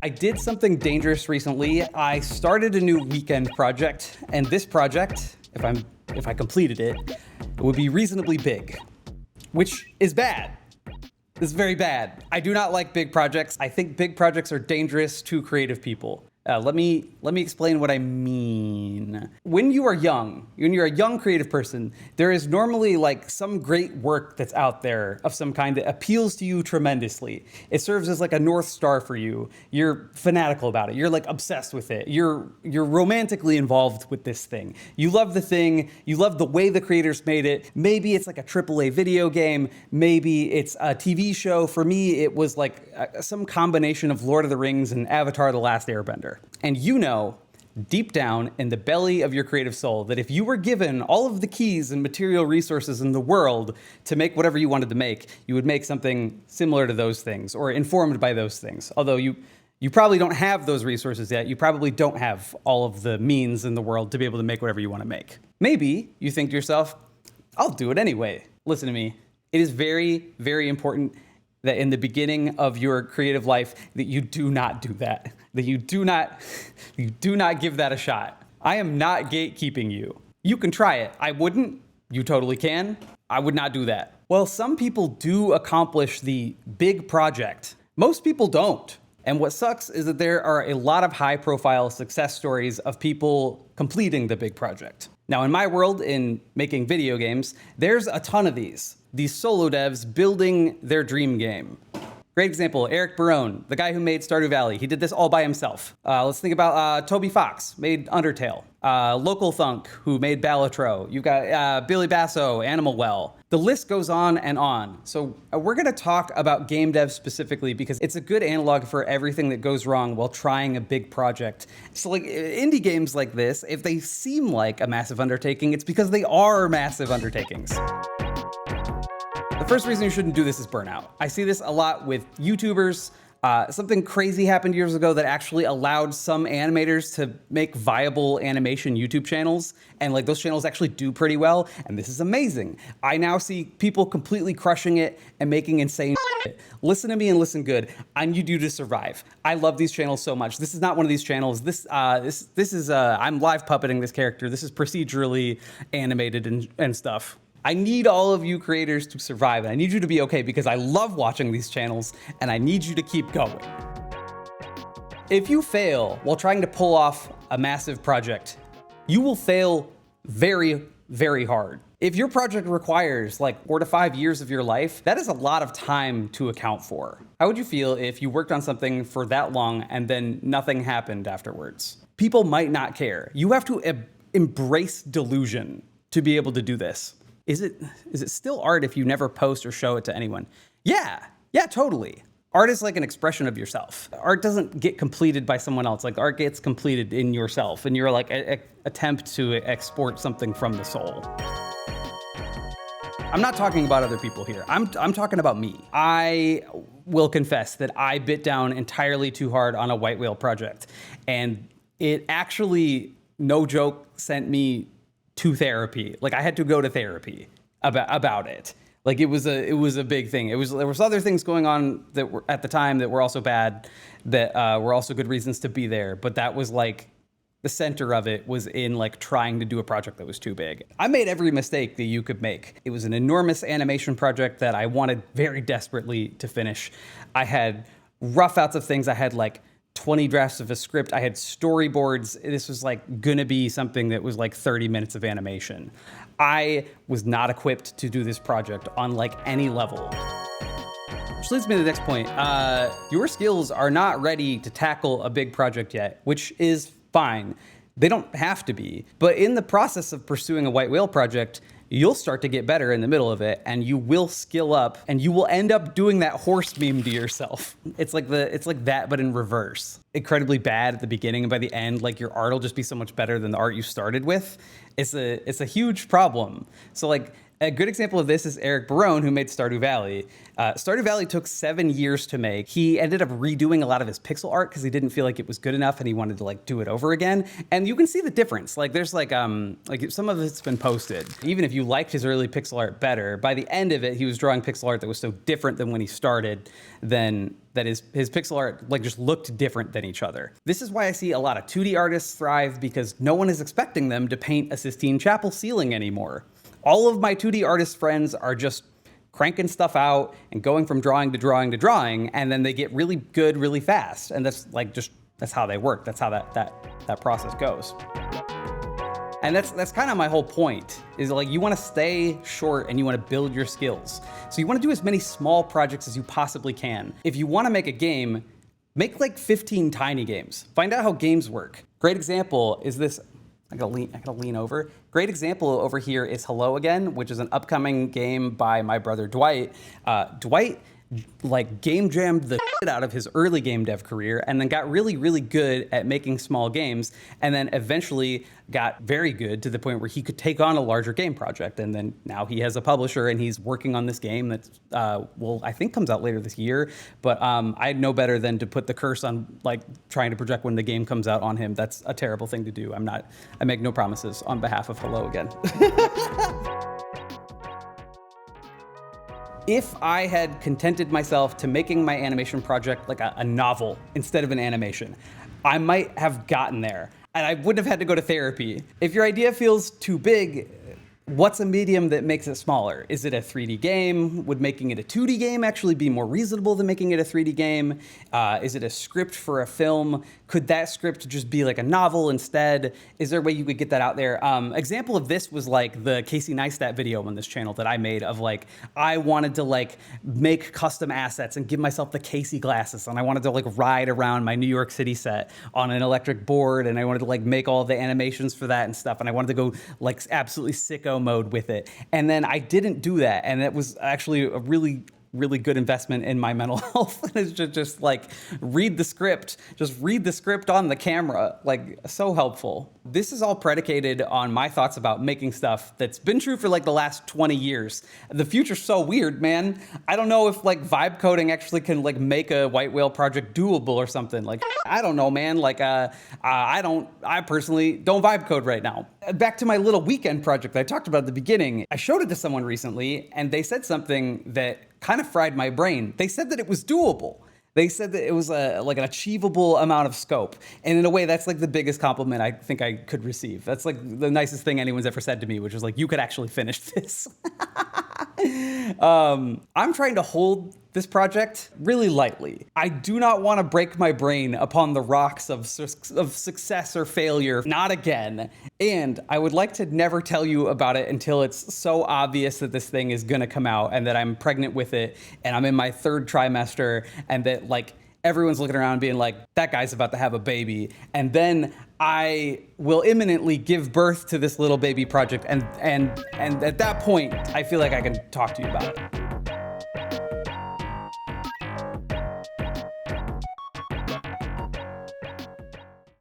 I did something dangerous recently. I started a new weekend project, and this project, if I completed it, it would be reasonably big, which is bad. This is very bad. I do not like big projects. I think big projects are dangerous to creative people. Let me explain what I mean. When you're a young creative person, there is normally like some great work that's out there of some kind that appeals to you tremendously. It serves as like a North Star for you. You're fanatical about it. You're like obsessed with it. You're romantically involved with this thing. You love the thing. You love the way the creators made it. Maybe it's like a AAA video game. Maybe it's a TV show. For me, it was like some combination of Lord of the Rings and Avatar: The Last Airbender. And you know, deep down in the belly of your creative soul, that if you were given all of the keys and material resources in the world to make whatever you wanted to make, you would make something similar to those things or informed by those things. Although you probably don't have those resources yet. You probably don't have all of the means in the world to be able to make whatever you want to make. Maybe you think to yourself, I'll do it anyway. Listen to me. It is very, very important that in the beginning of your creative life that you do not do that. That you do not give that a shot. I am not gatekeeping you. You can try it. I wouldn't. You totally can. I would not do that. Well, some people do accomplish the big project. Most people don't. And what sucks is that there are a lot of high-profile success stories of people completing the big project. Now, in my world, in making video games, there's a ton of these solo devs building their dream game. Great example, Eric Barone, the guy who made Stardew Valley. He did this all by himself. Let's think about Toby Fox, made Undertale. Local Thunk, who made Balatro. You've got Billy Basso, Animal Well. The list goes on and on. So we're gonna talk about game dev specifically because it's a good analog for everything that goes wrong while trying a big project. So like indie games like this, if they seem like a massive undertaking, it's because they are massive undertakings. The first reason you shouldn't do this is burnout. I see this a lot with YouTubers. Something crazy happened years ago that actually allowed some animators to make viable animation YouTube channels, and like those channels actually do pretty well, and this is amazing. I now see people completely crushing it and making insane shit. Listen to me and listen good. I need you to survive. I love these channels so much. This is not one of these channels. This is I'm live puppeting this character. This is procedurally animated and stuff. I need all of you creators to survive, and I need you to be okay because I love watching these channels, and I need you to keep going. If you fail while trying to pull off a massive project, you will fail very, very hard. If your project requires like 4 to 5 years of your life, that is a lot of time to account for. How would you feel if you worked on something for that long and then nothing happened afterwards? People might not care. You have to embrace delusion to be able to do this. Is it still art if you never post or show it to anyone? Yeah, totally. Art is like an expression of yourself. Art doesn't get completed by someone else. Like art gets completed in yourself, and you're like attempt to export something from the soul. I'm not talking about other people here. I'm talking about me. I will confess that I bit down entirely too hard on a white whale project, and it actually, no joke, sent me to therapy. Like I had to go to therapy about it. Like it was a big thing. There was other things going on that were at the time that were also bad, that were also good reasons to be there. But that was like the center of it was in like trying to do a project that was too big. I made every mistake that you could make. It was an enormous animation project that I wanted very desperately to finish. I had rough outs of things. I had like 20 drafts of a script. I had storyboards. This was like gonna be something that was like 30 minutes of animation. I was not equipped to do this project on like any level. Which leads me to the next point. Your skills are not ready to tackle a big project yet, which is fine. They don't have to be. But in the process of pursuing a white whale project, you'll start to get better in the middle of it, and you will skill up, and you will end up doing that horse meme to yourself. It's like that, but in reverse. Incredibly bad at the beginning, and by the end, like your art will just be so much better than the art you started with. It's a huge problem. So like A good example of this is Eric Barone, who made Stardew Valley. Stardew Valley took 7 years to make. He ended up redoing a lot of his pixel art because he didn't feel like it was good enough and he wanted to like do it over again. And you can see the difference. Like there's like some of it's been posted. Even if you liked his early pixel art better, by the end of it, he was drawing pixel art that was so different than when he started, then that his pixel art like just looked different than each other. This is why I see a lot of 2D artists thrive, because no one is expecting them to paint a Sistine Chapel ceiling anymore. All of my 2D artist friends are just cranking stuff out and going from drawing to drawing to drawing, and then they get really good really fast. And that's like that's how they work. That's how that process goes. And that's kind of my whole point, is like you want to stay short and you want to build your skills. So you want to do as many small projects as you possibly can. If you want to make a game, make like 15 tiny games. Find out how games work. Great example is this. I gotta lean over. Great example over here is Hello Again, which is an upcoming game by my brother Dwight. Dwight like game jammed the shit out of his early game dev career and then got really, really good at making small games, and then eventually got very good to the point where he could take on a larger game project. And then now he has a publisher and he's working on this game that's, I think comes out later this year. But I know better than to put the curse on like trying to project when the game comes out on him. That's a terrible thing to do. I make no promises on behalf of Hello Again. If I had contented myself to making my animation project like a novel instead of an animation, I might have gotten there and I wouldn't have had to go to therapy. If your idea feels too big, what's a medium that makes it smaller? Is it a 3D game? Would making it a 2D game actually be more reasonable than making it a 3D game? Is it a script for a film? Could that script just be like a novel instead? Is there a way you could get that out there? Example of this was like the Casey Neistat video on this channel that I made of like, I wanted to like make custom assets and give myself the Casey glasses. And I wanted to like ride around my New York City set on an electric board. And I wanted to like make all the animations for that and stuff. And I wanted to go like absolutely sicko mode with it. And then I didn't do that. And it was actually a really good investment in my mental health. It's just like read the script on the camera, like so helpful. This is all predicated on my thoughts about making stuff that's been true for like the last 20 years. The future's so weird, man. I don't know if like vibe coding actually can like make a White Whale project doable or something. Like, I don't know, man. Like, I personally don't vibe code right now. Back to my little weekend project that I talked about at the beginning. I showed it to someone recently and they said something that kind of fried my brain. They said that it was doable. They said that it was like an achievable amount of scope. And in a way, that's like the biggest compliment I think I could receive. That's like the nicest thing anyone's ever said to me, which is like, you could actually finish this. I'm trying to hold this project really lightly. I do not want to break my brain upon the rocks of success or failure. Not again. And I would like to never tell you about it until it's so obvious that this thing is gonna come out and that I'm pregnant with it and I'm in my 3rd trimester and that like everyone's looking around being like, that guy's about to have a baby. And then I will imminently give birth to this little baby project. And at that point, I feel like I can talk to you about it.